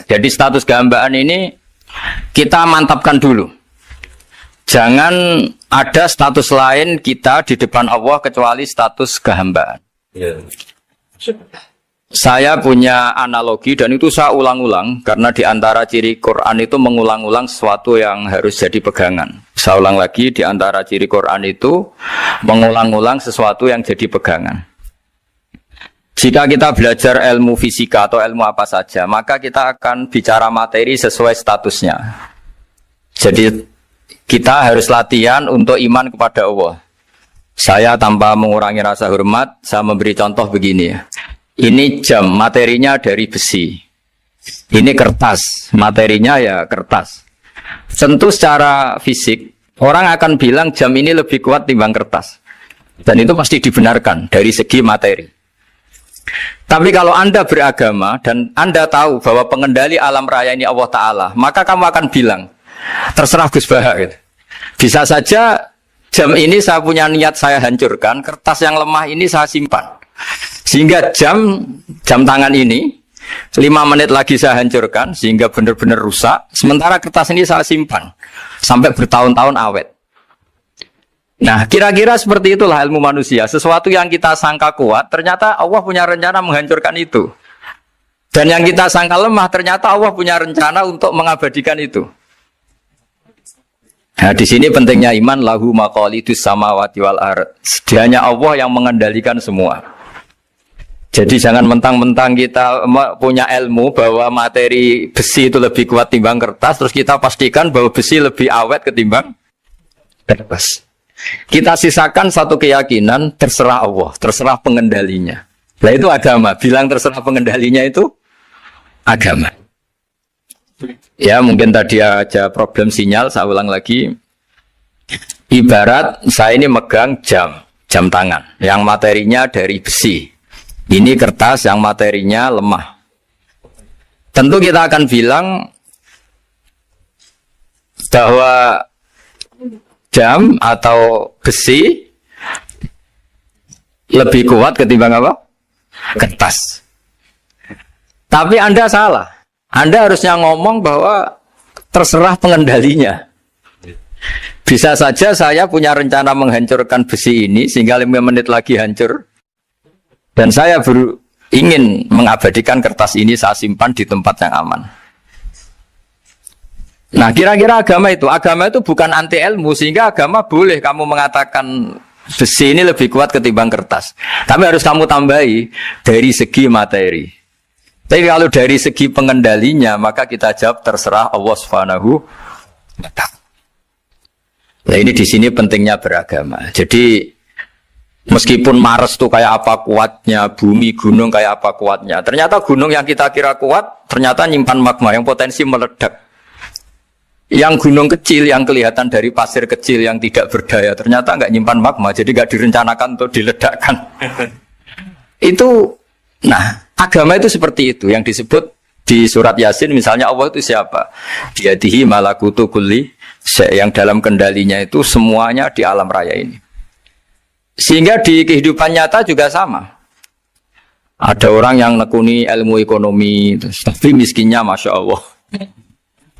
Jadi status kehambaan ini kita mantapkan dulu. Jangan ada status lain kita di depan Allah kecuali status kehambaan. Saya punya analogi dan itu saya ulang-ulang karena di antara ciri Quran itu mengulang-ulang sesuatu yang harus jadi pegangan. Saya ulang lagi, di antara ciri Quran itu mengulang-ulang sesuatu yang jadi pegangan. Jika kita belajar ilmu fisika atau ilmu apa saja, maka kita akan bicara materi sesuai statusnya. Jadi kita harus latihan untuk iman kepada Allah. Saya tanpa mengurangi rasa hormat, saya memberi contoh begini ya. Ini jam, materinya dari besi. Ini kertas, materinya ya kertas. Tentu secara fisik, orang akan bilang jam ini lebih kuat timbang kertas. Dan itu pasti dibenarkan dari segi materi. Tapi kalau Anda beragama dan Anda tahu bahwa pengendali alam raya ini Allah Ta'ala, maka kamu akan bilang, terserah Gus Baha gitu. Bisa saja jam ini saya punya niat saya hancurkan, kertas yang lemah ini saya simpan. Sehingga jam tangan ini 5 menit lagi saya hancurkan sehingga benar-benar rusak. Sementara kertas ini saya simpan sampai bertahun-tahun awet. Nah, kira-kira seperti itulah ilmu manusia. Sesuatu yang kita sangka kuat, ternyata Allah punya rencana menghancurkan itu. Dan yang kita sangka lemah, ternyata Allah punya rencana untuk mengabadikan itu. Nah, di sini pentingnya iman, lahu maqalidus samawati wal ard. Hanya Allah yang mengendalikan semua. Jadi jangan mentang-mentang kita punya ilmu bahwa materi besi itu lebih kuat timbang kertas, terus kita pastikan bahwa besi lebih awet ketimbang kertas. Kita sisakan satu keyakinan, terserah Allah, terserah pengendalinya. Nah itu agama, bilang terserah pengendalinya itu agama. Ya mungkin tadi aja problem sinyal, saya ulang lagi. Ibarat saya ini megang jam tangan, yang materinya dari besi. Ini kertas yang materinya lemah. Tentu kita akan bilang bahwa jam atau besi lebih kuat ketimbang apa? Kertas. Tapi Anda salah. Anda harusnya ngomong bahwa terserah pengendalinya. Bisa saja saya punya rencana menghancurkan besi ini sehingga 5 menit lagi hancur. Dan saya ingin mengabadikan kertas ini saya simpan di tempat yang aman. Nah kira-kira agama itu bukan anti ilmu, sehingga agama boleh kamu mengatakan besi ini lebih kuat ketimbang kertas. Tapi harus kamu tambahi dari segi materi. Tapi kalau dari segi pengendalinya, maka kita jawab terserah Allah Subhanahu wa ta'ala. Nah ini di sini pentingnya beragama. Jadi meskipun Mars itu kayak apa kuatnya, bumi, gunung kayak apa kuatnya, ternyata gunung yang kita kira kuat, ternyata nyimpan magma yang potensi meledak. Yang gunung kecil yang kelihatan dari pasir kecil yang tidak berdaya, ternyata nggak nyimpan magma, jadi nggak direncanakan untuk diledakkan. Itu, nah agama itu seperti itu, yang disebut di surat Yasin misalnya Allah itu siapa? Biyadihi malakutu kulli, yang dalam kendalinya itu semuanya di alam raya ini. Sehingga di kehidupan nyata juga sama. Ada orang yang nekuni ilmu ekonomi, tapi miskinnya Masya Allah.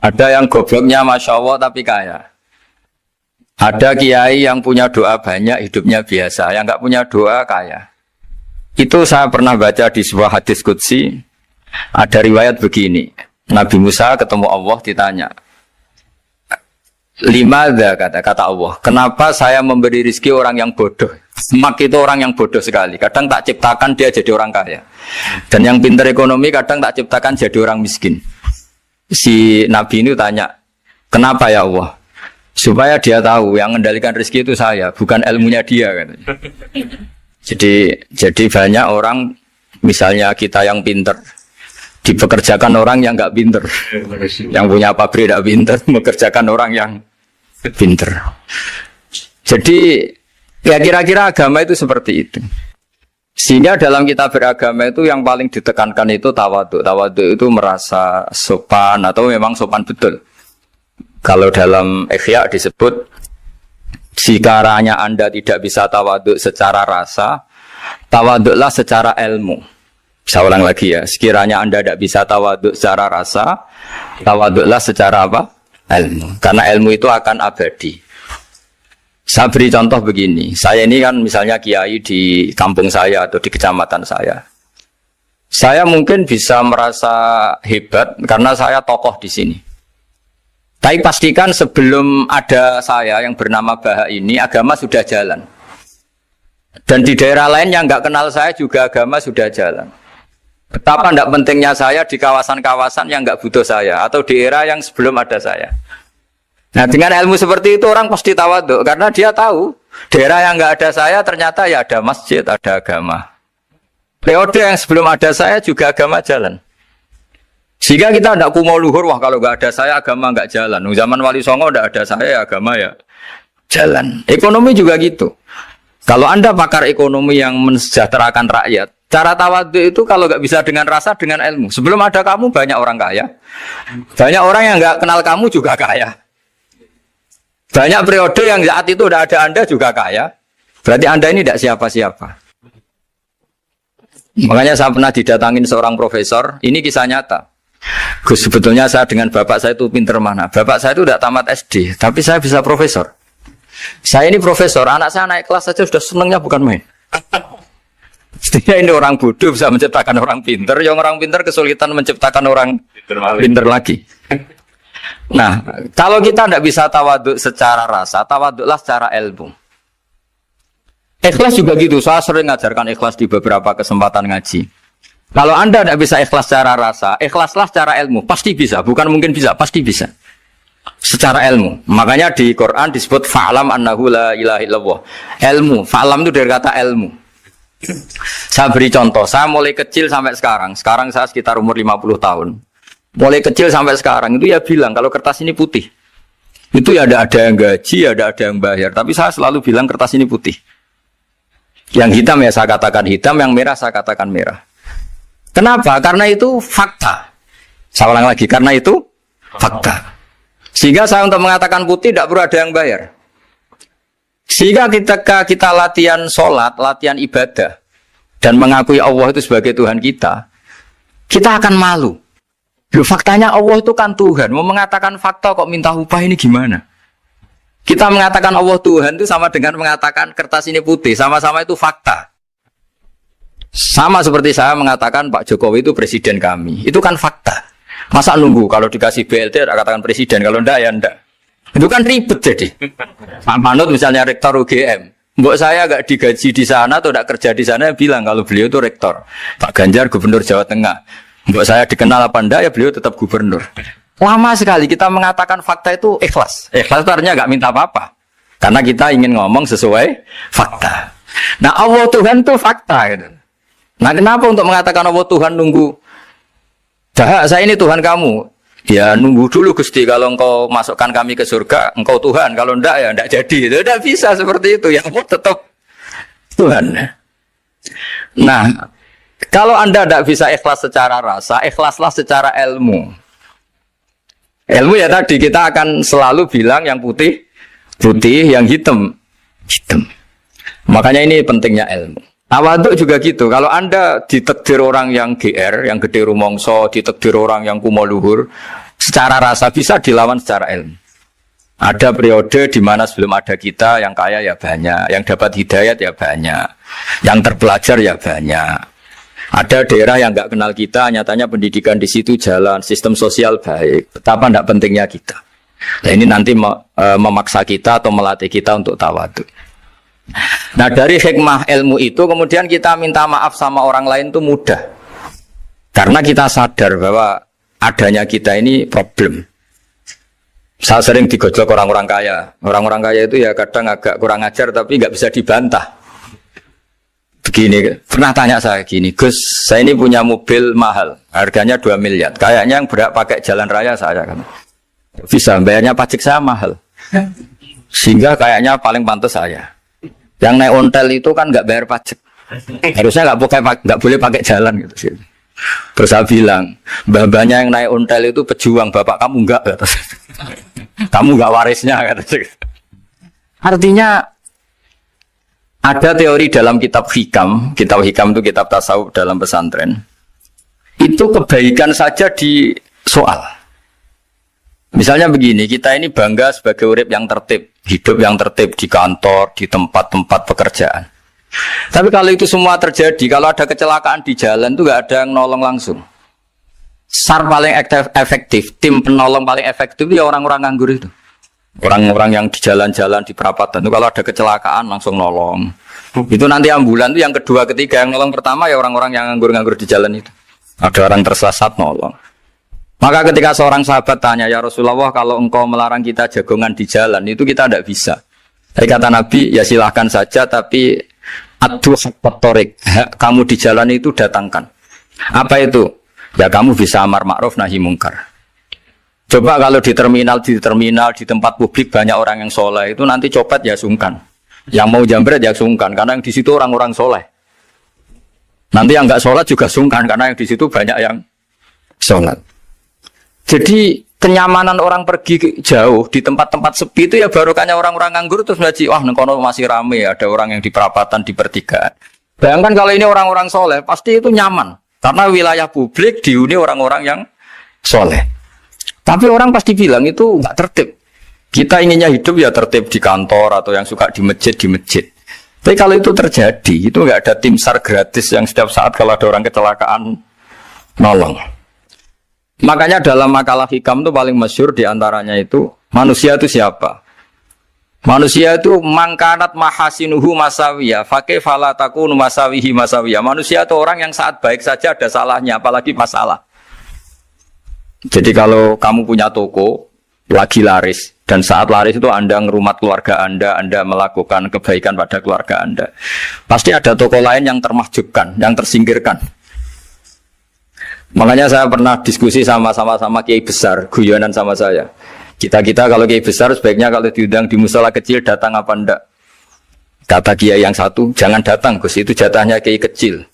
Ada yang gobloknya Masya Allah tapi kaya. Ada kiai yang punya doa banyak, hidupnya biasa. Yang nggak punya doa kaya. Itu saya pernah baca di sebuah hadis qudsi. Ada riwayat begini. Nabi Musa ketemu Allah ditanya. Limadha kata Allah, kenapa saya memberi rezeki orang yang bodoh? Semak itu orang yang bodoh sekali. Kadang tak ciptakan dia jadi orang kaya. Dan yang pintar ekonomi kadang tak ciptakan jadi orang miskin. Si Nabi ini tanya, kenapa ya Allah? Supaya dia tahu yang mengendalikan rezeki itu saya, bukan ilmunya dia. Katanya. Jadi banyak orang, misalnya kita yang pintar, dipekerjakan orang yang nggak pintar. Yang punya pabrik tidak pintar, mengerjakan orang yang pinter. Jadi ya kira-kira agama itu seperti itu. Sehingga dalam kita beragama itu yang paling ditekankan itu tawadhu. Tawadhu itu merasa sopan atau memang sopan betul. Kalau dalam Ihya disebut sekiranya Anda tidak bisa tawadhu secara rasa, tawadhulah secara ilmu. Saya ulang lagi ya, sekiranya Anda tidak bisa tawaduk secara rasa, tawaduklah secara apa? Ilmu. Karena ilmu itu akan abadi. Saya beri contoh begini, saya ini kan misalnya kiai di kampung saya atau di kecamatan saya. Saya mungkin bisa merasa hebat karena saya tokoh di sini. Tapi pastikan sebelum ada saya yang bernama Baha ini, agama sudah jalan. Dan di daerah lain yang nggak kenal saya juga agama sudah jalan. Betapa tidak pentingnya saya di kawasan-kawasan yang nggak butuh saya atau di era yang sebelum ada saya. Nah dengan ilmu seperti itu orang pasti tawaduk karena dia tahu daerah yang nggak ada saya ternyata ya ada masjid, ada agama. Periode yang sebelum ada saya juga agama jalan. Sehingga kita tidak kumo luhur, wah kalau nggak ada saya agama nggak jalan. Zaman Wali Songo tidak ada saya agama ya jalan. Ekonomi juga gitu. Kalau Anda pakar ekonomi yang mensejahterakan rakyat, cara tawaduk itu kalau nggak bisa dengan rasa, dengan ilmu. Sebelum ada kamu banyak orang kaya, banyak orang yang nggak kenal kamu juga kaya. Banyak periode yang saat itu udah ada Anda juga kaya. Berarti Anda ini tidak siapa-siapa. Makanya saya pernah didatangin seorang profesor, ini kisah nyata. Gus, sebetulnya saya dengan bapak saya itu pinter mana? Bapak saya itu tidak tamat SD, tapi saya bisa profesor. Saya ini profesor, anak saya naik kelas saja sudah senangnya bukan main. Setidaknya ini orang bodoh bisa menciptakan orang pinter, yang orang pinter kesulitan menciptakan orang pinter lagi. Nah, kalau kita tidak bisa tawaduk secara rasa, tawaduklah secara ilmu. Ikhlas juga gitu, saya sering ngajarkan ikhlas di beberapa kesempatan ngaji. Kalau Anda tidak bisa ikhlas secara rasa, ikhlaslah secara ilmu, pasti bisa, bukan mungkin bisa, pasti bisa. Secara ilmu. Makanya di Quran disebut fa'lam annahu la ilaha illallah. Ilmu, fa'lam itu dari kata ilmu. Saya beri contoh, saya mulai kecil sampai sekarang. Sekarang saya sekitar umur 50 tahun. Mulai kecil sampai sekarang itu ya bilang kalau kertas ini putih. Itu ya ada yang gaji, ada yang bayar. Tapi saya selalu bilang kertas ini putih. Yang hitam ya saya katakan hitam, yang merah saya katakan merah. Kenapa? Karena itu fakta. Saya ulang lagi, karena itu fakta. Sehingga saya untuk mengatakan putih tidak perlu ada yang bayar. Sehingga ketika kita latihan sholat, latihan ibadah, dan mengakui Allah itu sebagai Tuhan kita, kita akan malu. Loh, faktanya Allah itu kan Tuhan. Mau mengatakan fakta kok minta upah ini gimana? Kita mengatakan Allah Tuhan itu sama dengan mengatakan kertas ini putih. Sama-sama itu fakta. Sama seperti saya mengatakan Pak Jokowi itu presiden kami. Itu kan fakta. Masa nunggu kalau dikasih BLT katakan presiden, kalau enggak ya enggak. Itu kan ribet jadi. Pak Manut misalnya rektor UGM. Mbok saya enggak digaji di sana atau enggak kerja di sana bilang kalau beliau itu rektor. Pak Ganjar gubernur Jawa Tengah. Mbok saya dikenal apa enggak ya beliau tetap gubernur. Lama sekali kita mengatakan fakta itu ikhlas. Ikhlas itu artinya enggak minta apa-apa. Karena kita ingin ngomong sesuai fakta. Nah Allah Tuhan itu fakta gitu. Nah kenapa untuk mengatakan Allah Tuhan nunggu? Dah, saya ini Tuhan kamu. Ya nunggu dulu Gusti, kalau engkau masukkan kami ke surga, engkau Tuhan. Kalau enggak ya enggak jadi. Itu tidak bisa seperti itu. Ya Allah tetap Tuhan. Nah, kalau Anda tidak bisa ikhlas secara rasa, ikhlaslah secara ilmu. Ilmu ya tadi kita akan selalu bilang yang putih, putih, yang hitam, hitam. Makanya ini pentingnya ilmu. Tawaduk juga gitu. Kalau Anda ditakdir orang yang GR, yang gede rumongso, ditakdir orang yang kumo luhur, secara rasa bisa dilawan secara ilmu. Ada periode di mana sebelum ada kita yang kaya ya banyak, yang dapat hidayat ya banyak, yang terpelajar ya banyak. Ada daerah yang nggak kenal kita, nyatanya pendidikan di situ jalan, sistem sosial baik. Betapa tidak pentingnya kita. Nah ini nanti memaksa kita atau melatih kita untuk tawaduk. Nah dari hikmah ilmu itu kemudian kita minta maaf sama orang lain itu mudah. Karena kita sadar bahwa adanya kita ini problem. Saya sering digojlok orang-orang kaya. Orang-orang kaya itu ya kadang agak kurang ajar tapi nggak bisa dibantah. Begini, pernah tanya saya gini, Gus, saya ini punya mobil mahal, harganya 2 miliar. Kayaknya yang berak pakai jalan raya saya kan. Bisa, bayarnya pajak saya mahal. Sehingga kayaknya paling pantas saya. Yang naik ontel itu kan nggak bayar pajak. Harusnya nggak boleh pakai jalan gitu. Terus saya bilang, mbah-mbahnya yang naik ontel itu pejuang, bapak kamu enggak. Kamu enggak warisnya. Artinya ada teori dalam kitab hikam itu kitab tasawuf dalam pesantren. itu kebaikan saja di soal. Misalnya begini, kita ini bangga sebagai urip yang tertib, hidup yang tertib di kantor, di tempat-tempat pekerjaan. Tapi kalau itu semua terjadi, kalau ada kecelakaan di jalan itu gak ada yang nolong langsung. SAR paling efektif, tim penolong paling efektif itu ya orang-orang nganggur itu. Orang-orang yang di jalan-jalan, di perapatan itu kalau ada kecelakaan langsung nolong. Itu nanti ambulan itu yang kedua, ketiga, yang nolong pertama ya orang-orang yang nganggur-nganggur di jalan itu. Ada orang tersesat nolong. Maka ketika seorang sahabat tanya, ya Rasulullah, kalau engkau melarang kita jagongan di jalan, itu kita tidak bisa. Tapi kata Nabi, ya silahkan saja, tapi adu haqq thoriq, kamu di jalan itu datangkan. Apa itu? Ya kamu bisa amar ma'ruf nahi mungkar. Coba kalau di terminal, di tempat publik banyak orang yang soleh, itu nanti copet ya sungkan. Yang mau jambret ya sungkan, karena yang di situ orang-orang soleh. Nanti yang nggak sholat juga sungkan karena yang di situ banyak yang sholat. Jadi kenyamanan orang pergi jauh di tempat-tempat sepi itu ya barokahnya orang-orang nganggur terus ngaji, wah nengkono masih rame, ada orang yang di perapatan, di pertigaan. Bayangkan kalau ini orang-orang soleh, pasti itu nyaman karena wilayah publik dihuni orang-orang yang soleh. Tapi orang pasti bilang itu nggak tertib. Kita inginnya hidup ya tertib di kantor atau yang suka di masjid, di masjid. Tapi kalau itu terjadi, itu nggak ada tim SAR gratis yang setiap saat kalau ada orang kecelakaan nolong. Makanya dalam makalah hikam itu paling masyhur diantaranya itu manusia itu siapa? Manusia itu mangkanat mahasinuhu masawiyah, fakih falatakun masawihi masawiyah. Manusia itu orang yang saat baik saja ada salahnya, apalagi masalah. Jadi kalau kamu punya toko lagi laris dan saat laris itu Anda ngerumat keluarga Anda melakukan kebaikan pada keluarga Anda, pasti ada toko lain yang termahjubkan, yang tersingkirkan. Makanya saya pernah diskusi sama kiai besar, guyonan sama saya. Kita kalau kiai besar sebaiknya kalau diundang di musala kecil datang apa enggak? Kata kiai yang satu, jangan datang Gus, itu jatahnya kiai kecil.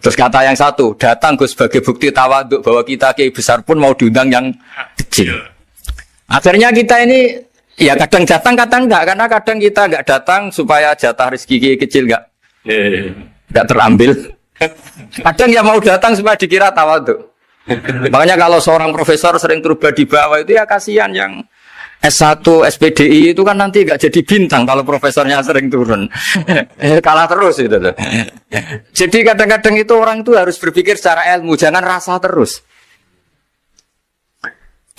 Terus kata yang satu, datang Gus sebagai bukti tawaduk bahwa kita kiai besar pun mau diundang yang kecil. Akhirnya kita ini ya kadang datang kadang enggak, karena kadang kita enggak datang supaya jatah rezeki kiai kecil enggak terambil. Kadang ya mau datang supaya dikira tawaduk. Makanya kalau seorang profesor sering terubah di bawah itu ya kasihan yang S1, SPDI itu kan nanti nggak jadi bintang kalau profesornya sering turun. Kalah terus itu. Jadi kadang-kadang itu orang itu harus berpikir secara ilmu, jangan rasa terus.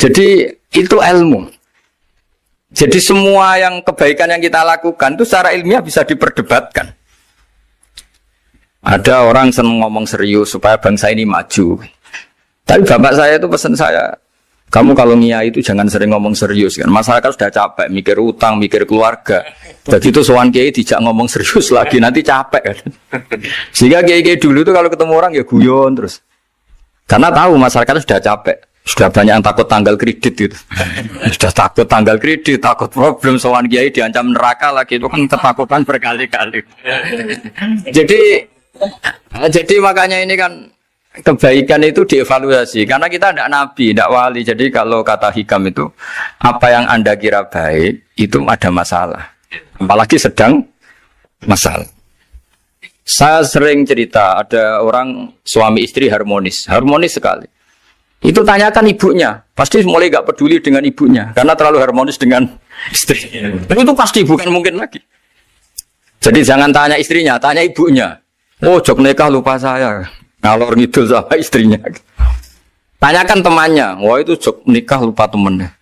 Jadi itu ilmu. Jadi semua yang kebaikan yang kita lakukan itu secara ilmiah bisa diperdebatkan. Ada orang senang ngomong serius supaya bangsa ini maju. Tapi bapak saya itu pesan saya, kamu kalau ngiyai itu jangan sering ngomong serius kan. Masyarakat sudah capek mikir utang, mikir keluarga. Jadi itu sowan kiai dijak ngomong serius lagi nanti capek kan. Sehingga kiai dulu itu kalau ketemu orang ya guyon terus. Karena tahu masyarakat sudah capek. Sudah banyak yang takut tanggal kredit gitu. Sudah takut tanggal kredit, takut problem sowan kiai diancam neraka lagi, itu kan ketakutan berkali-kali. Jadi makanya ini kan kebaikan itu dievaluasi karena kita tidak nabi, tidak wali. Jadi kalau kata hikam itu apa yang Anda kira baik itu ada masalah, apalagi sedang masalah. Saya sering cerita ada orang suami istri harmonis sekali. Itu tanyakan ibunya, pasti mulai gak peduli dengan ibunya karena terlalu harmonis dengan istri. Tapi itu pasti bukan mungkin lagi. Jadi jangan tanya istrinya, tanya ibunya. Oh jok nikah lupa saya. Ngalor ngidul sama istrinya. Tanyakan temannya, wah itu jok nikah lupa temennya.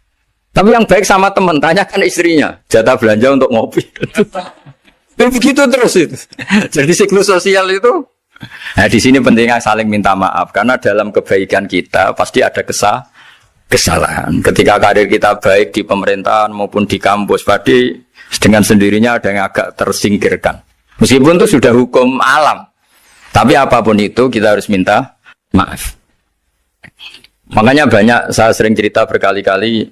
Tapi yang baik sama teman, tanyakan istrinya, jatah belanja untuk ngopi. Begitu terus itu. Jadi siklus sosial itu. Nah di sini pentingnya saling minta maaf karena dalam kebaikan kita pasti ada kesalahan. Ketika karir kita baik di pemerintahan maupun di kampus, pasti dengan sendirinya ada yang agak tersingkirkan. Meskipun itu sudah hukum alam. Tapi apapun itu kita harus minta maaf. Makanya banyak saya sering cerita berkali-kali.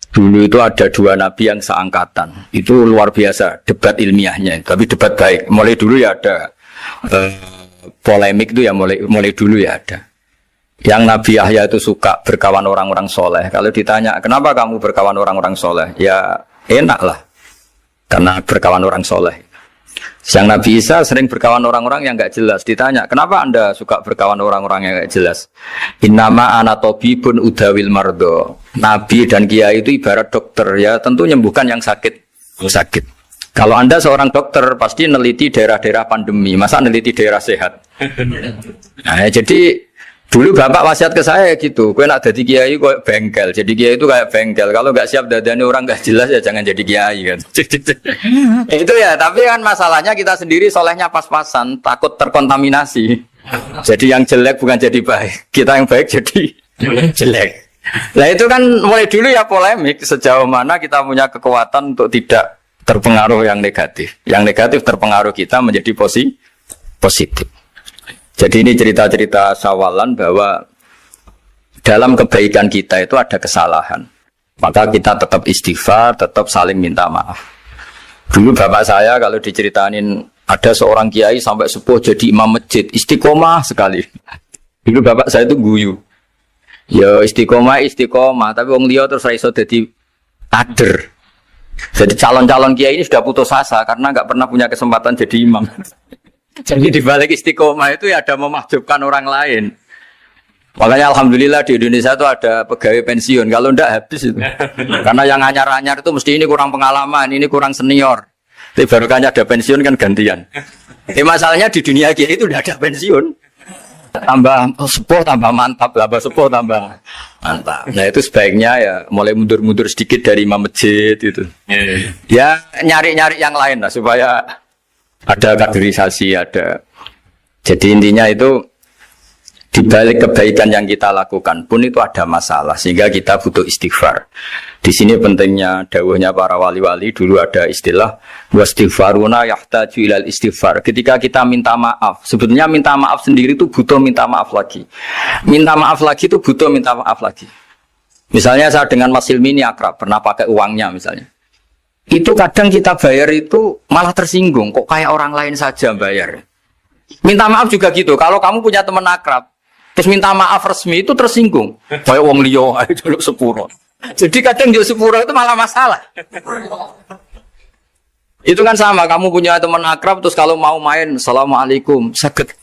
Dulu itu ada dua nabi yang seangkatan. Itu luar biasa debat ilmiahnya. Tapi debat baik. Mulai dulu ya ada polemik itu ya mulai dulu ya ada. Yang Nabi Yahya itu suka berkawan orang-orang soleh. Kalau ditanya kenapa kamu berkawan orang-orang soleh? Ya enak lah. Karena berkawan orang soleh. Yang Nabi Isa sering berkawan orang-orang yang nggak jelas. Ditanya, kenapa anda suka berkawan orang-orang yang nggak jelas? Innama ana tabibun udawil mardo. Nabi dan kiai itu ibarat dokter, ya tentu menyembuhkan yang sakit. Kalau anda seorang dokter pasti neliti daerah-daerah pandemi, masa neliti daerah sehat? Nah, jadi dulu bapak wasiat ke saya gitu, kau nak jadi kiai kok bengkel, jadi kiai itu kayak bengkel. Kalau nggak siap dadanya orang nggak jelas ya jangan jadi kiai kan. Itu ya, tapi kan masalahnya kita sendiri solehnya pas-pasan, takut terkontaminasi. Jadi yang jelek bukan jadi baik, kita yang baik jadi jelek. Nah itu kan mulai dulu ya polemik sejauh mana kita punya kekuatan untuk tidak terpengaruh yang negatif. Yang negatif terpengaruh kita menjadi positif. Jadi ini cerita-cerita sawalan bahwa dalam kebaikan kita itu ada kesalahan. Maka kita tetap istighfar, tetap saling minta maaf. Dulu bapak saya kalau diceritain ada seorang kiai sampai sepuh jadi imam masjid, istiqomah sekali. Dulu bapak saya itu guyu. Ya istiqomah, tapi wong liya terus iso dadi kader. Jadi calon-calon kiai ini sudah putus asa karena nggak pernah punya kesempatan jadi imam. Jadi di balik istiqomah itu ya ada memahjubkan orang lain. Makanya alhamdulillah di Indonesia itu ada pegawai pensiun. Kalau enggak habis itu. Karena yang anyar-anyar itu mesti ini kurang pengalaman, ini kurang senior. Tapi baru kan ada pensiun kan gantian. Masalahnya di dunia kiai itu udah ada pensiun. Tambah sepuh tambah mantap, tambah sepuh tambah mantap. Nah itu sebaiknya ya mulai mundur-mundur sedikit dari imam masjid itu. Ya nyari-nyari yang lain lah supaya ada kaderisasi, ada. Jadi intinya itu di balik kebaikan yang kita lakukan pun itu ada masalah sehingga kita butuh istighfar. Di sini pentingnya dawuhnya para wali-wali, dulu ada istilah wastighfaruna yahtaju ilal istighfar. Ketika kita minta maaf, sebetulnya minta maaf sendiri itu butuh minta maaf lagi. Minta maaf lagi itu butuh minta maaf lagi. Misalnya saya dengan Mas Hilmi ini akrab, pernah pakai uangnya misalnya. Itu kadang kita bayar itu malah tersinggung, kok kayak orang lain saja bayar. Minta maaf juga gitu, kalau kamu punya teman akrab, terus minta maaf resmi itu tersinggung. Kayak wong liya ae jaluk sepuro. Jadi kadang jaluk sepuro itu malah masalah. Itu kan sama, kamu punya teman akrab terus kalau mau main, assalamualaikum, saged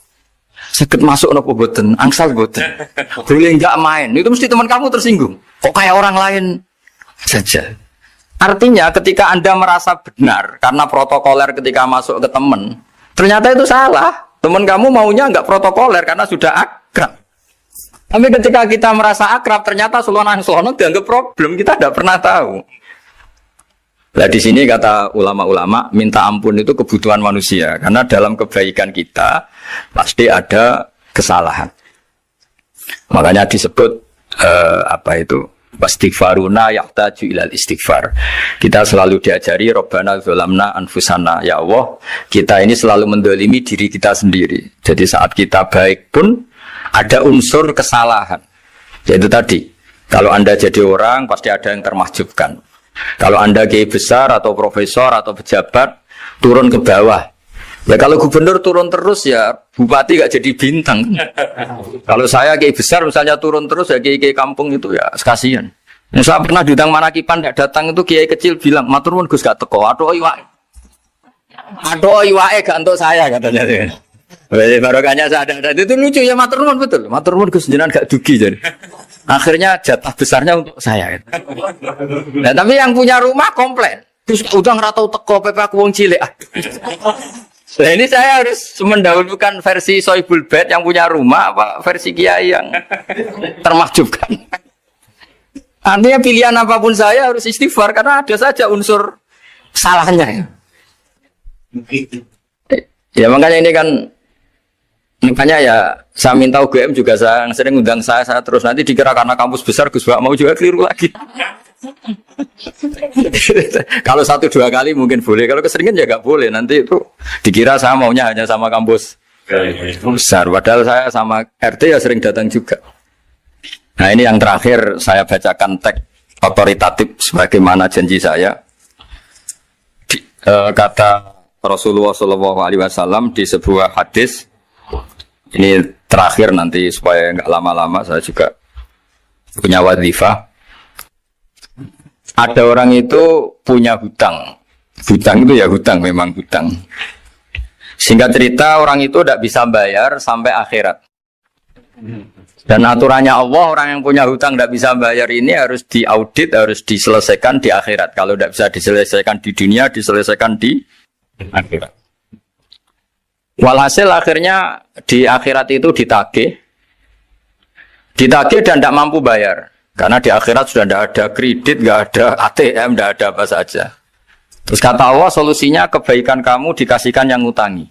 masuk napa boten, angsal boten. Boleh enggak main. Itu mesti teman kamu tersinggung. Kok kayak orang lain saja. Artinya ketika Anda merasa benar karena protokoler ketika masuk ke teman, ternyata itu salah. Teman kamu maunya enggak protokoler karena sudah akrab. Tapi ketika kita merasa akrab, ternyata selonang-selonang dianggap problem, kita tidak pernah tahu. Nah di sini kata ulama-ulama, minta ampun itu kebutuhan manusia, karena dalam kebaikan kita pasti ada kesalahan. Makanya disebut wastighfaruna yahtaju ilal istighfar. Kita selalu diajari Rabbana dzalamna anfusana, ya Allah, kita ini selalu mendolimi diri kita sendiri. Jadi saat kita baik pun ada unsur kesalahan. Yaitu tadi, kalau Anda jadi orang pasti ada yang termahjubkan. Kalau Anda kiai besar atau profesor atau pejabat turun ke bawah. Ya kalau gubernur turun terus ya bupati gak jadi bintang. Kalau saya kiai besar misalnya turun terus ya kiai kampung itu ya kasihan. Saya pernah diundang Manakipan tidak datang itu kiai kecil bilang matur nuwun Gus gak teko. Aduh iwake gak untuk saya katanya. Barokahnya saya ada itu lucu ya matur nuwun betul. Matur nuwun Gus jenengan gak dugi jadi. Akhirnya jatah besarnya untuk saya. Nah, tapi yang punya rumah komplain. Gus udah ora tau teko PP aku wong cilik. Nah ini saya harus mendahulukan versi Soibul Bait yang punya rumah apa versi Kiai yang termahjubkan. Artinya pilihan apapun saya harus istighfar karena ada saja unsur salahnya. Ya makanya ini kan makanya ya saya minta UGM juga saya sering undang saya terus nanti dikira karena kampus besar Gus Bak mau juga keliru lagi. Kalau 1-2 kali mungkin boleh, kalau keseringan ya nggak boleh. Nanti itu dikira saya maunya hanya sama kampus besar, padahal saya sama RT ya sering datang juga. Nah ini yang terakhir saya bacakan teks otoritatif sebagaimana janji saya. Kata Rasulullah SAW di sebuah hadis. Ini terakhir nanti supaya nggak lama-lama saya juga punya wadhifah. Ada orang itu punya hutang. Hutang itu ya hutang, memang hutang. Singkat cerita orang itu tidak bisa bayar sampai akhirat. Dan aturannya Allah, orang yang punya hutang tidak bisa bayar ini harus diaudit, harus diselesaikan di akhirat. Kalau tidak bisa diselesaikan di dunia, diselesaikan di akhirat. Walhasil akhirnya di akhirat itu ditagih dan tidak mampu bayar. Karena di akhirat sudah tidak ada kredit, tidak ada ATM, tidak ada apa saja. Terus kata Allah, solusinya kebaikan kamu dikasihkan yang ngutangi.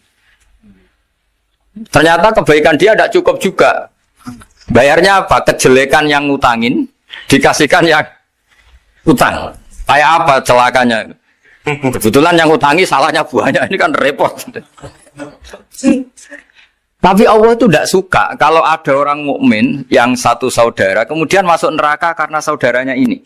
Ternyata kebaikan dia tidak cukup juga. Bayarnya apa? Kejelekan yang ngutangin dikasihkan yang utang. Kayak apa celakanya? Kebetulan yang ngutangi salahnya banyak, ini kan repot. Tapi Allah itu tidak suka kalau ada orang mukmin yang satu saudara kemudian masuk neraka karena saudaranya ini.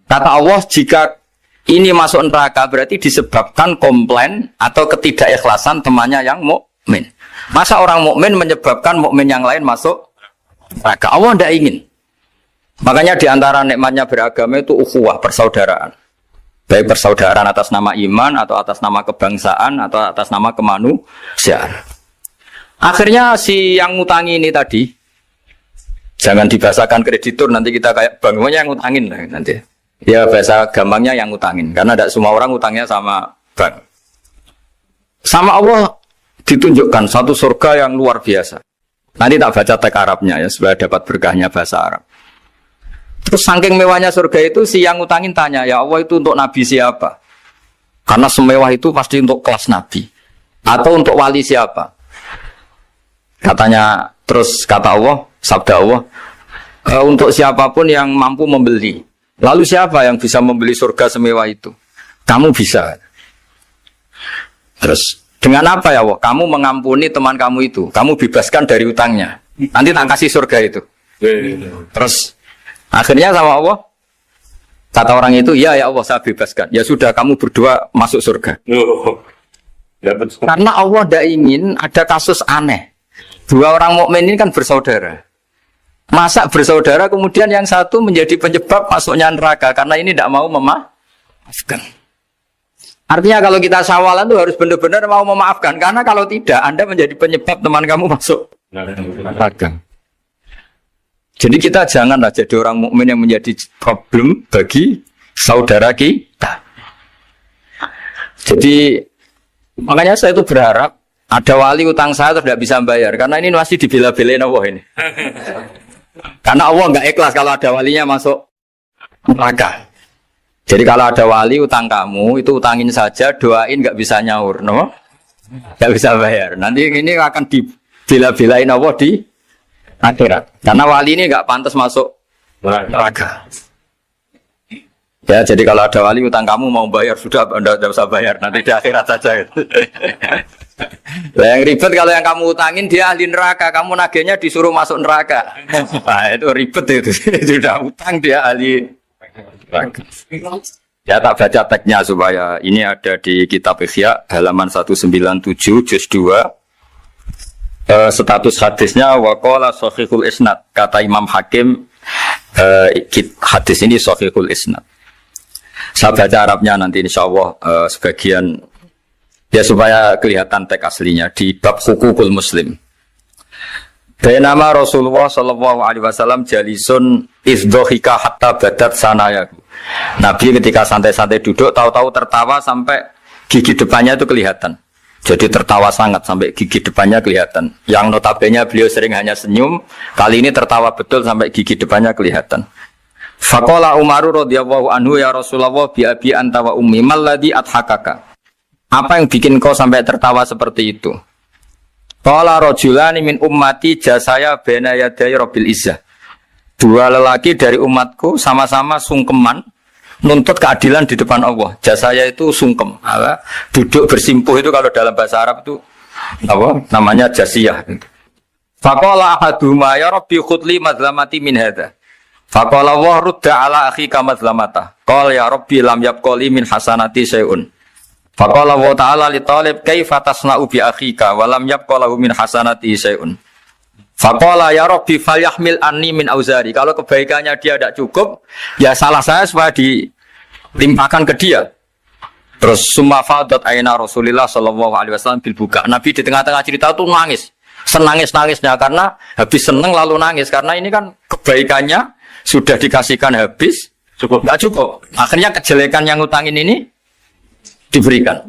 Kata Allah, jika ini masuk neraka berarti disebabkan komplain atau ketidakikhlasan temannya yang mukmin. Masa orang mukmin menyebabkan mukmin yang lain masuk neraka? Allah tidak ingin. Makanya diantara nikmatnya beragama itu ukhuwah, persaudaraan. Baik persaudaraan atas nama iman atau atas nama kebangsaan atau atas nama kemanusiaan. Akhirnya si yang ngutangi ini tadi, jangan dibahasakan kreditur, nanti kita kayak bank, yang ngutangin lah nanti. Ya bahasa gampangnya yang ngutangin, karena tidak semua orang ngutangnya sama bank. Sama Allah ditunjukkan satu surga yang luar biasa. Nanti tak baca teks Arabnya ya, supaya dapat berkahnya bahasa Arab. Terus saking mewahnya surga itu, si yang ngutangin tanya, ya Allah itu untuk nabi siapa? Karena semewah itu pasti untuk kelas nabi. Atau untuk wali siapa? Katanya, terus kata Allah, sabda Allah, untuk siapapun yang mampu membeli. Lalu siapa yang bisa membeli surga semewah itu? Kamu bisa. Terus, dengan apa ya Allah? Kamu mengampuni teman kamu itu. Kamu bebaskan dari utangnya. Nanti tak kasih surga itu. Terus, akhirnya sama Allah, kata orang itu, ya Allah saya bebaskan. Ya sudah, kamu berdua masuk surga. Karena Allah tidak ingin ada kasus aneh. Dua orang mukmin ini kan bersaudara. Masa bersaudara kemudian yang satu menjadi penyebab masuknya neraka karena ini tidak mau memaafkan. Artinya kalau kita sawalan itu harus benar-benar mau memaafkan, karena kalau tidak Anda menjadi penyebab teman kamu masuk neraka. Jadi kita janganlah jadi orang mukmin yang menjadi problem bagi saudara kita. Jadi makanya saya itu berharap ada wali utang saya tidak bisa bayar, karena ini masih dibela-belain Allah ini. Karena Allah nggak ikhlas kalau ada walinya masuk neraka. Jadi kalau ada wali utang kamu, itu utangin saja, doain nggak bisa nyaur, no? Nggak bisa bayar. Nanti ini akan dibela-belain Allah di akhirat. Karena wali ini nggak pantas masuk neraka. Ya, jadi kalau ada wali utang kamu mau bayar, sudah Anda tidak usah bayar, nanti di akhirat saja. Nah, yang ribet kalau yang kamu utangin dia ahli neraka, kamu nagihnya disuruh masuk neraka. Nah, itu ribet itu. Sudah utang dia ahli neraka. Ya tak baca teksnya supaya ini ada di kitab Ihya halaman 197 juz 2. Status hadisnya waqala sahihul isnad, kata Imam Hakim, hadis ini sahihul isnad. Saya baca Arabnya nanti insyaallah sebagian ya supaya kelihatan teks aslinya di bab hukukul muslim. Nama Rasulullah sallallahu alaihi wasallam jalisun izdhika hatta badat sanayahu. Nabi ketika santai-santai duduk tahu-tahu tertawa sampai gigi depannya itu kelihatan. Jadi tertawa sangat sampai gigi depannya kelihatan. Yang notabene beliau sering hanya senyum, kali ini tertawa betul sampai gigi depannya kelihatan. Faqala Umar radhiyallahu anhu ya Rasulullah bi abi anta wa ummi malladhi adhakaka. Apa yang bikin kau sampai tertawa seperti itu? Qala rajulani min ummati jasaya baina yaday rabbil izzah. Dua lelaki dari umatku sama-sama sungkeman nuntut keadilan di depan Allah. Jasaya itu sungkem, duduk bersimpuh itu kalau dalam bahasa Arab itu apa? Namanya jasiyah. Faqala ahaduhuma ya rabbi khudli madlamati min hadza. Faqala wa rudda ala akhika madlamata. Qala ya rabbi lam yabqali min hasanati syai'un. Faqala wa ta'ala li talib kaifa tasna'u bi akhika wa lam yabqalahu min hasanati syai'un. Faqala ya rabbi falyahmil anni min auzari. Kalau kebaikannya dia tidak cukup, ya salah saya supaya dilimpahkan ke dia. Terus summa fadat aina Rasulillah sallallahu alaihi wasallam bil buka. Nabi di tengah-tengah cerita tuh nangis. Senangis-nangisnya karena habis seneng lalu nangis karena ini kan kebaikannya sudah dikasihkan habis cukup enggak cukup. Akhirnya kejelekan yang ngutangin ini diberikan.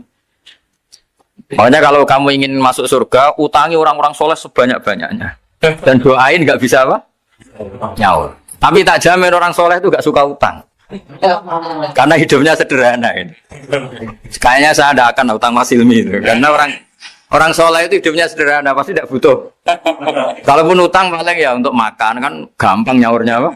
Makanya kalau kamu ingin masuk surga, utangi orang-orang soleh sebanyak-banyaknya. Dan doain nggak bisa apa? Nyaur. Tapi tak jamin orang soleh itu nggak suka utang. Karena hidupnya sederhana ini. Kayaknya saya tidak akan utang Mas Ilmi itu. Karena orang soleh itu hidupnya sederhana, pasti tidak butuh. Kalaupun utang paling ya untuk makan kan gampang nyaurnya apa?